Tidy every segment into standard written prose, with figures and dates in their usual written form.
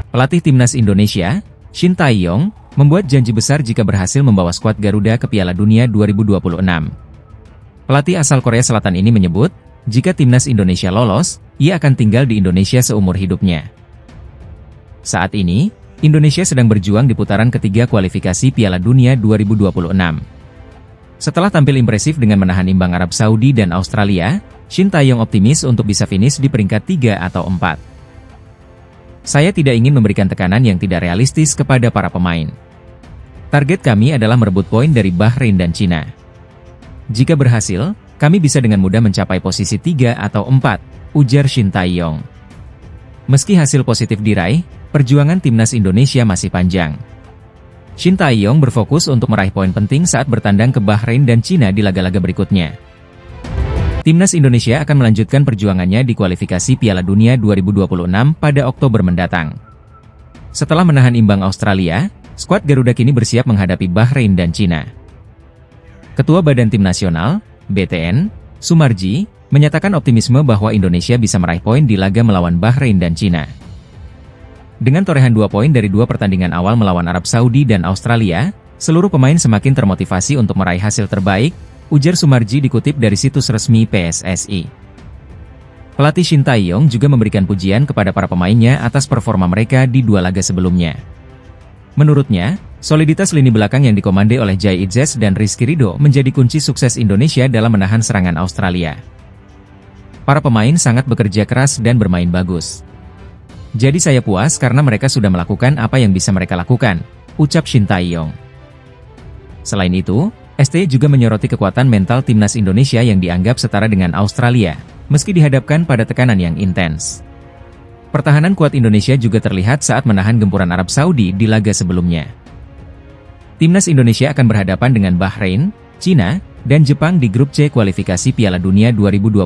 Pelatih Timnas Indonesia, Shin Tae-yong, membuat janji besar jika berhasil membawa skuad Garuda ke Piala Dunia 2026. Pelatih asal Korea Selatan ini menyebut, jika Timnas Indonesia lolos, ia akan tinggal di Indonesia seumur hidupnya. Saat ini, Indonesia sedang berjuang di putaran ketiga kualifikasi Piala Dunia 2026. Setelah tampil impresif dengan menahan imbang Arab Saudi dan Australia, Shin Tae-yong optimis untuk bisa finish di peringkat 3 atau 4. Saya tidak ingin memberikan tekanan yang tidak realistis kepada para pemain. Target kami adalah merebut poin dari Bahrain dan Cina. Jika berhasil, kami bisa dengan mudah mencapai posisi 3 atau 4, ujar Shin Tae-yong. Meski hasil positif diraih, perjuangan Timnas Indonesia masih panjang. Shin Tae-yong berfokus untuk meraih poin penting saat bertandang ke Bahrain dan Cina di laga-laga berikutnya. Timnas Indonesia akan melanjutkan perjuangannya di kualifikasi Piala Dunia 2026 pada Oktober mendatang. Setelah menahan imbang Australia, skuad Garuda kini bersiap menghadapi Bahrain dan Cina. Ketua Badan Tim Nasional, BTN, Sumarji, menyatakan optimisme bahwa Indonesia bisa meraih poin di laga melawan Bahrain dan Cina. Dengan torehan 2 poin dari 2 pertandingan awal melawan Arab Saudi dan Australia, seluruh pemain semakin termotivasi untuk meraih hasil terbaik, ujar Sumarji dikutip dari situs resmi PSSI. Pelatih Shin Tae-yong juga memberikan pujian kepada para pemainnya atas performa mereka di 2 laga sebelumnya. Menurutnya, soliditas lini belakang yang dikomande oleh Jai Itzes dan Rizky Ridho menjadi kunci sukses Indonesia dalam menahan serangan Australia. Para pemain sangat bekerja keras dan bermain bagus. Jadi saya puas karena mereka sudah melakukan apa yang bisa mereka lakukan, ucap Shin Tae-yong. Selain itu, ST juga menyoroti kekuatan mental Timnas Indonesia yang dianggap setara dengan Australia, meski dihadapkan pada tekanan yang intens. Pertahanan kuat Indonesia juga terlihat saat menahan gempuran Arab Saudi di laga sebelumnya. Timnas Indonesia akan berhadapan dengan Bahrain, Cina, dan Jepang di grup C kualifikasi Piala Dunia 2026.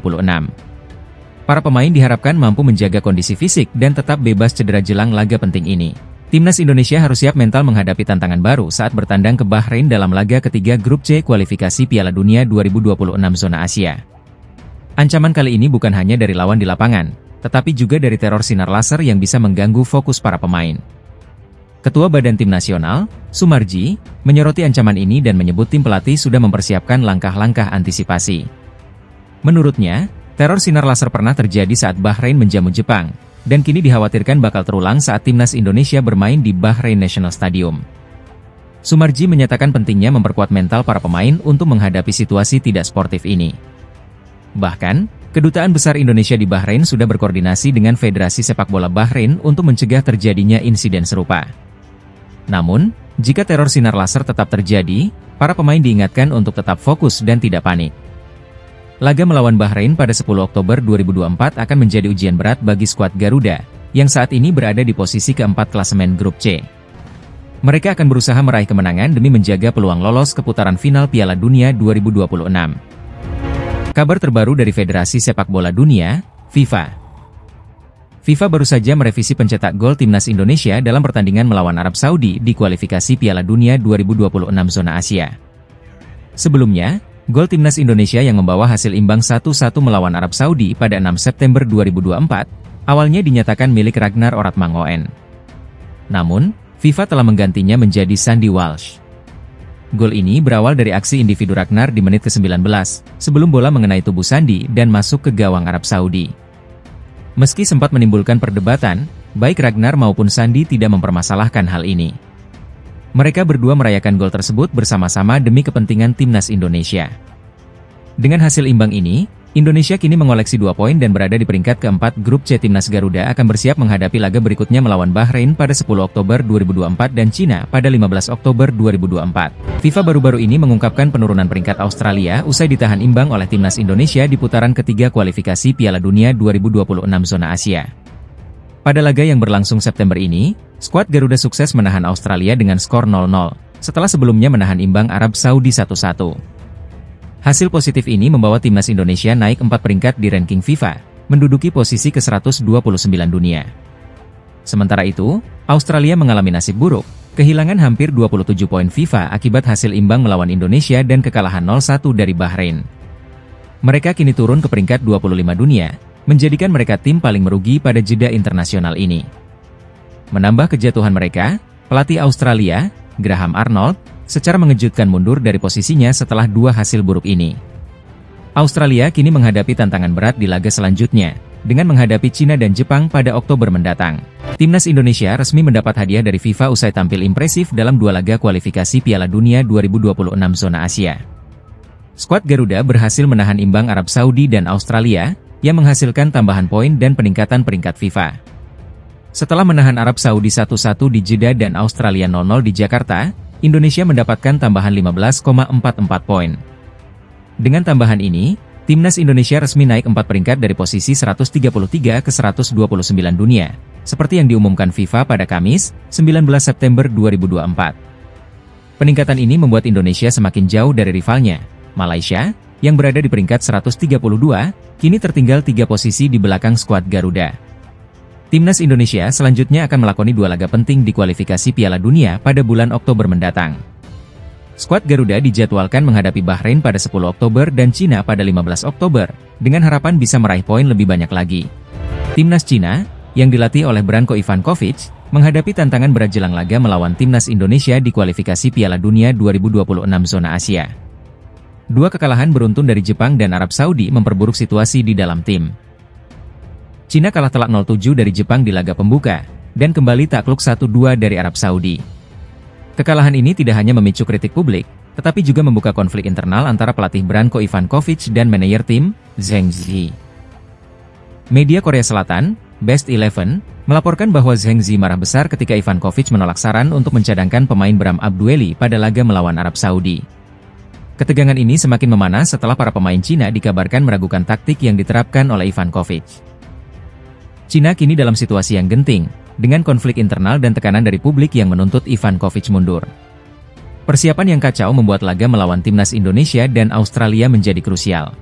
Para pemain diharapkan mampu menjaga kondisi fisik dan tetap bebas cedera jelang laga penting ini. Timnas Indonesia harus siap mental menghadapi tantangan baru saat bertandang ke Bahrain dalam laga ketiga grup C kualifikasi Piala Dunia 2026 zona Asia. Ancaman kali ini bukan hanya dari lawan di lapangan, tetapi juga dari teror sinar laser yang bisa mengganggu fokus para pemain. Ketua Badan Tim Nasional, Sumarji, menyoroti ancaman ini dan menyebut tim pelatih sudah mempersiapkan langkah-langkah antisipasi. Menurutnya, teror sinar laser pernah terjadi saat Bahrain menjamu Jepang, dan kini dikhawatirkan bakal terulang saat Timnas Indonesia bermain di Bahrain National Stadium. Sumarji menyatakan pentingnya memperkuat mental para pemain untuk menghadapi situasi tidak sportif ini. Bahkan, Kedutaan Besar Indonesia di Bahrain sudah berkoordinasi dengan Federasi Sepak Bola Bahrain untuk mencegah terjadinya insiden serupa. Namun, jika teror sinar laser tetap terjadi, para pemain diingatkan untuk tetap fokus dan tidak panik. Laga melawan Bahrain pada 10 Oktober 2024 akan menjadi ujian berat bagi skuad Garuda, yang saat ini berada di posisi keempat klasemen grup C. Mereka akan berusaha meraih kemenangan demi menjaga peluang lolos ke putaran final Piala Dunia 2026. Kabar terbaru dari Federasi Sepak Bola Dunia, FIFA. FIFA baru saja merevisi pencetak gol Timnas Indonesia dalam pertandingan melawan Arab Saudi di kualifikasi Piala Dunia 2026 zona Asia. Sebelumnya, gol Timnas Indonesia yang membawa hasil imbang 1-1 melawan Arab Saudi pada 6 September 2024, awalnya dinyatakan milik Ragnar Oratmangoen. Namun, FIFA telah menggantinya menjadi Sandy Walsh. Gol ini berawal dari aksi individu Ragnar di menit ke-19, sebelum bola mengenai tubuh Sandy dan masuk ke gawang Arab Saudi. Meski sempat menimbulkan perdebatan, baik Ragnar maupun Sandy tidak mempermasalahkan hal ini. Mereka berdua merayakan gol tersebut bersama-sama demi kepentingan Timnas Indonesia. Dengan hasil imbang ini, Indonesia kini mengoleksi 2 poin dan berada di peringkat keempat grup C. Timnas Garuda akan bersiap menghadapi laga berikutnya melawan Bahrain pada 10 Oktober 2024 dan Cina pada 15 Oktober 2024. FIFA baru-baru ini mengungkapkan penurunan peringkat Australia usai ditahan imbang oleh Timnas Indonesia di putaran ketiga kualifikasi Piala Dunia 2026 zona Asia. Pada laga yang berlangsung September ini, skuad Garuda sukses menahan Australia dengan skor 0-0, setelah sebelumnya menahan imbang Arab Saudi 1-1. Hasil positif ini membawa Timnas Indonesia naik 4 peringkat di ranking FIFA, menduduki posisi ke-129 dunia. Sementara itu, Australia mengalami nasib buruk, kehilangan hampir 27 poin FIFA akibat hasil imbang melawan Indonesia dan kekalahan 0-1 dari Bahrain. Mereka kini turun ke peringkat 25 dunia, menjadikan mereka tim paling merugi pada jeda internasional ini. Menambah kejatuhan mereka, pelatih Australia, Graham Arnold, secara mengejutkan mundur dari posisinya setelah dua hasil buruk ini. Australia kini menghadapi tantangan berat di laga selanjutnya, dengan menghadapi Cina dan Jepang pada Oktober mendatang. Timnas Indonesia resmi mendapat hadiah dari FIFA usai tampil impresif dalam dua laga kualifikasi Piala Dunia 2026 zona Asia. Skuad Garuda berhasil menahan imbang Arab Saudi dan Australia, yang menghasilkan tambahan poin dan peningkatan peringkat FIFA. Setelah menahan Arab Saudi 1-1 di Jeddah dan Australia 0-0 di Jakarta, Indonesia mendapatkan tambahan 15,44 poin. Dengan tambahan ini, Timnas Indonesia resmi naik 4 peringkat dari posisi 133 ke 129 dunia, seperti yang diumumkan FIFA pada Kamis, 19 September 2024. Peningkatan ini membuat Indonesia semakin jauh dari rivalnya, Malaysia, yang berada di peringkat 132, kini tertinggal 3 posisi di belakang skuad Garuda. Timnas Indonesia selanjutnya akan melakoni 2 laga penting di kualifikasi Piala Dunia pada bulan Oktober mendatang. Skuad Garuda dijadwalkan menghadapi Bahrain pada 10 Oktober dan Cina pada 15 Oktober, dengan harapan bisa meraih poin lebih banyak lagi. Timnas Cina, yang dilatih oleh Branko Ivankovic, menghadapi tantangan berat jelang laga melawan Timnas Indonesia di kualifikasi Piala Dunia 2026 zona Asia. 2 kekalahan beruntun dari Jepang dan Arab Saudi memperburuk situasi di dalam tim. Cina kalah telak 0-7 dari Jepang di laga pembuka, dan kembali takluk 1-2 dari Arab Saudi. Kekalahan ini tidak hanya memicu kritik publik, tetapi juga membuka konflik internal antara pelatih Branko Ivankovic dan manajer tim, Zheng Zi. Media Korea Selatan, Best 11, melaporkan bahwa Zheng Zi marah besar ketika Ivankovic menolak saran untuk mencadangkan pemain Bram Abdueli pada laga melawan Arab Saudi. Ketegangan ini semakin memanas setelah para pemain Cina dikabarkan meragukan taktik yang diterapkan oleh Ivankovic. Cina kini dalam situasi yang genting, dengan konflik internal dan tekanan dari publik yang menuntut Ivankovic mundur. Persiapan yang kacau membuat laga melawan Timnas Indonesia dan Australia menjadi krusial.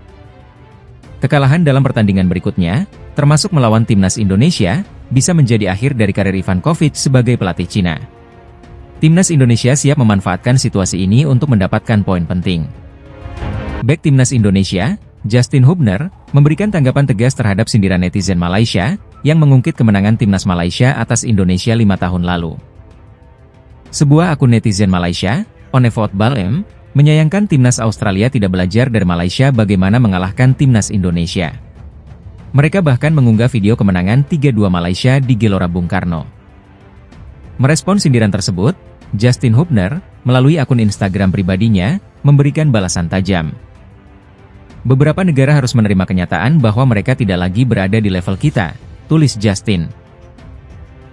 Kekalahan dalam pertandingan berikutnya, termasuk melawan Timnas Indonesia, bisa menjadi akhir dari karir Ivankovic sebagai pelatih Cina. Timnas Indonesia siap memanfaatkan situasi ini untuk mendapatkan poin penting. Bek Timnas Indonesia, Justin Hubner, memberikan tanggapan tegas terhadap sindiran netizen Malaysia, yang mengungkit kemenangan Timnas Malaysia atas Indonesia 5 tahun lalu. Sebuah akun netizen Malaysia, Onevot Balem, menyayangkan Timnas Australia tidak belajar dari Malaysia bagaimana mengalahkan Timnas Indonesia. Mereka bahkan mengunggah video kemenangan 3-2 Malaysia di Gelora Bung Karno. Merespon sindiran tersebut, Justin Hubner, melalui akun Instagram pribadinya, memberikan balasan tajam. Beberapa negara harus menerima kenyataan bahwa mereka tidak lagi berada di level kita, tulis Justin.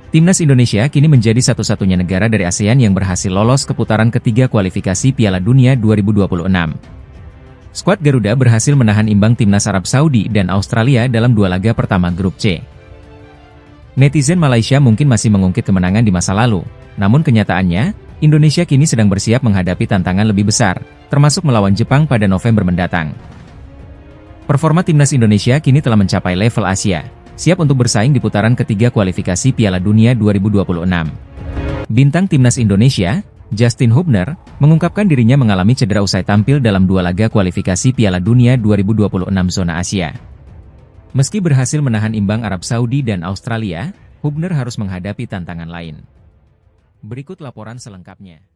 Timnas Indonesia kini menjadi satu-satunya negara dari ASEAN yang berhasil lolos ke putaran ketiga kualifikasi Piala Dunia 2026. Skuad Garuda berhasil menahan imbang Timnas Arab Saudi dan Australia dalam 2 laga pertama grup C. Netizen Malaysia mungkin masih mengungkit kemenangan di masa lalu, namun kenyataannya, Indonesia kini sedang bersiap menghadapi tantangan lebih besar, termasuk melawan Jepang pada November mendatang. Performa Timnas Indonesia kini telah mencapai level Asia, siap untuk bersaing di putaran ketiga kualifikasi Piala Dunia 2026. Bintang Timnas Indonesia, Justin Hubner, mengungkapkan dirinya mengalami cedera usai tampil dalam 2 laga kualifikasi Piala Dunia 2026 zona Asia. Meski berhasil menahan imbang Arab Saudi dan Australia, Hubner harus menghadapi tantangan lain. Berikut laporan selengkapnya.